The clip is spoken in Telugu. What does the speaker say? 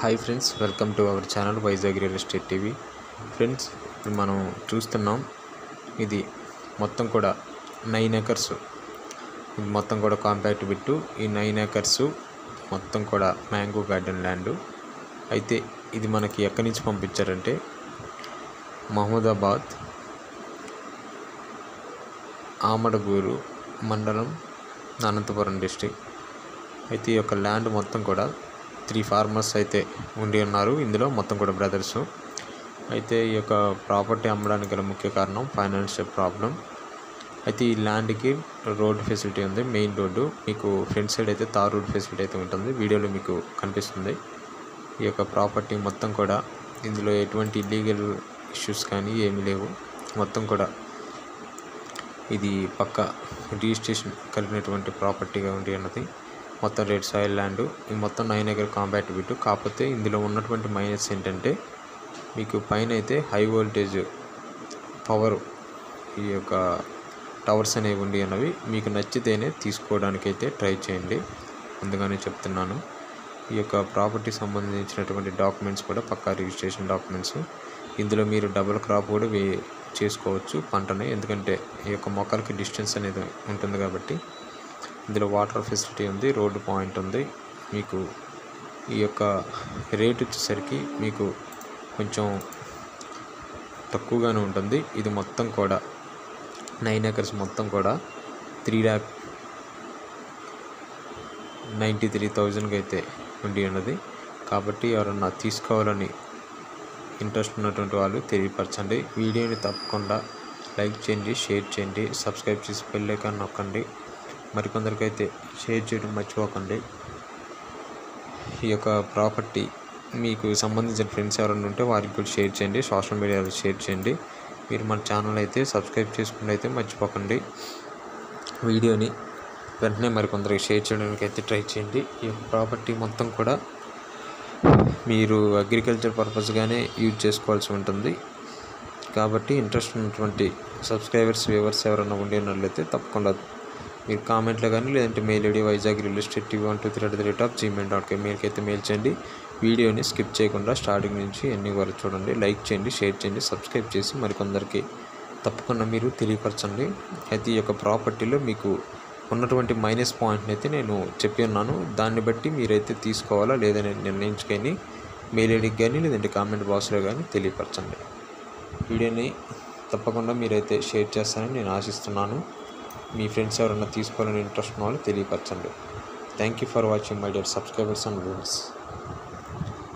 Hi friends, welcome to our channel Vizag real estate TV. Friends, మనం చూస్తున్నాం ఇది మొత్తం కూడా 9 acres. ఇది మొత్తం కూడా కాంపాక్ట్ బిట్టు. ఈ 9 acres మొత్తం కూడా మ్యాంగో గార్డెన్ ల్యాండ్. అయితే ఇది మనకి ఎక్కడి నుంచి పంపించారంటే మహమూదాబాద్ ఆమడగూరు మండలం, అనంతపురం డిస్ట్రిక్ట్. అయితే ఈ యొక్క ల్యాండ్ మొత్తం కూడా 3 farmers అయితే ఉండి ఉన్నారు. ఇందులో మొత్తం కూడా బ్రదర్స్. అయితే ఈ యొక్క ప్రాపర్టీ అమ్మడానికి గల ముఖ్య కారణం ఫైనాన్షియల్ ప్రాబ్లం. అయితే ఈ ల్యాండ్కి రోడ్ ఫెసిలిటీ ఉంది. మెయిన్ రోడ్డు మీకు ఫ్రంట్ సైడ్ అయితే తార్ రోడ్ ఫెసిలిటీ అయితే ఉంటుంది. వీడియోలో మీకు కనిపిస్తుంది. ఈ యొక్క ప్రాపర్టీ మొత్తం కూడా ఇందులో ఎటువంటి ఇల్లీగల్ ఇష్యూస్ కానీ ఏమీ లేవు. మొత్తం కూడా ఇది పక్క రిజిస్ట్రేషన్ కలిగినటువంటి ప్రాపర్టీగా ఉండి ఉన్నది. మొత్తం రెడ్ సాయిల్ ల్యాండ్. ఈ మొత్తం 9 acre కాంపాక్ట్ బిట్టు. కాకపోతే ఇందులో ఉన్నటువంటి మైనస్ ఏంటంటే మీకు పైన అయితే హై వోల్టేజ్ పవర్ ఈ యొక్క టవర్స్ అనేవి ఉండి అన్నవి మీకు నచ్చితేనే తీసుకోవడానికి అయితే ట్రై చేయండి. ముందుగానే చెప్తున్నాను. ఈ యొక్క ప్రాపర్టీ సంబంధించినటువంటి డాక్యుమెంట్స్ కూడా పక్కా రిజిస్ట్రేషన్ డాక్యుమెంట్స్. ఇందులో మీరు డబుల్ క్రాప్ కూడా చేసుకోవచ్చు పంటని, ఎందుకంటే ఈ యొక్క మొక్కలకి డిస్టెన్స్ అనేది ఉంటుంది కాబట్టి. ఇందులో వాటర్ ఫెసిలిటీ ఉంది, రోడ్డు పాయింట్ ఉంది. మీకు ఈ యొక్క రేట్ వచ్చేసరికి మీకు కొంచెం తక్కువగానే ఉంటుంది. ఇది మొత్తం కూడా 9 acres మొత్తం కూడా 3,93,000 అయితే ఉండి ఉన్నది. కాబట్టి ఎవరన్నా తీసుకోవాలని ఇంట్రెస్ట్ ఉన్నటువంటి వాళ్ళు తెలియపరచండి. వీడియోని తప్పకుండా లైక్ చేయండి, షేర్ చేయండి, సబ్స్క్రైబ్ చేసి బెల్ ఐకాన్ నొక్కండి. మరికొందరికి అయితే షేర్ చేయడం మర్చిపోకండి. ఈ యొక్క ప్రాపర్టీ మీకు సంబంధించిన ఫ్రెండ్స్ ఎవరైనా ఉంటే వారికి కూడా షేర్ చేయండి, సోషల్ మీడియాలో షేర్ చేయండి. మీరు మన ఛానల్ అయితే సబ్స్క్రైబ్ చేసుకుని అయితే మర్చిపోకండి. వీడియోని వెంటనే మరికొందరికి షేర్ చేయడానికి అయితే ట్రై చేయండి. ఈ యొక్క ప్రాపర్టీ మొత్తం కూడా మీరు అగ్రికల్చర్ పర్పస్గానే యూజ్ చేసుకోవాల్సి ఉంటుంది. కాబట్టి ఇంట్రెస్ట్ ఉన్నటువంటి సబ్స్క్రైబర్స్, వ్యూవర్స్ ఎవరైనా ఉండేనట్లయితే తప్పకుండా మీరు కామెంట్లో కానీ లేదంటే mail ID Vizag real estate TV 123@gmail.com మీకైతే మెయిల్ చేయండి. వీడియోని స్కిప్ చేయకుండా స్టార్టింగ్ నుంచి ఎన్ని వరకు చూడండి. లైక్ చేయండి, షేర్ చేయండి, సబ్స్క్రైబ్ చేసి మరికొందరికి తప్పకుండా మీరు తెలియపరచండి. అయితే ఈ యొక్క ప్రాపర్టీలో మీకు ఉన్నటువంటి మైనస్ పాయింట్ని అయితే నేను చెప్పి ఉన్నాను. దాన్ని బట్టి మీరైతే తీసుకోవాలా లేదని నిర్ణయించుకొని మెయిల్ ఐడికి కానీ లేదంటే కామెంట్ బాక్స్లో కానీ తెలియపరచండి. వీడియోని తప్పకుండా మీరైతే షేర్ చేస్తారని నేను ఆశిస్తున్నాను. మీ ఫ్రెండ్స్ ఎవరైనా తీసుకోవాలని ఇంట్రెస్ట్ ఉన్న వాళ్ళు తెలియపరచండి. Thank you for watching my dear subscribers and viewers.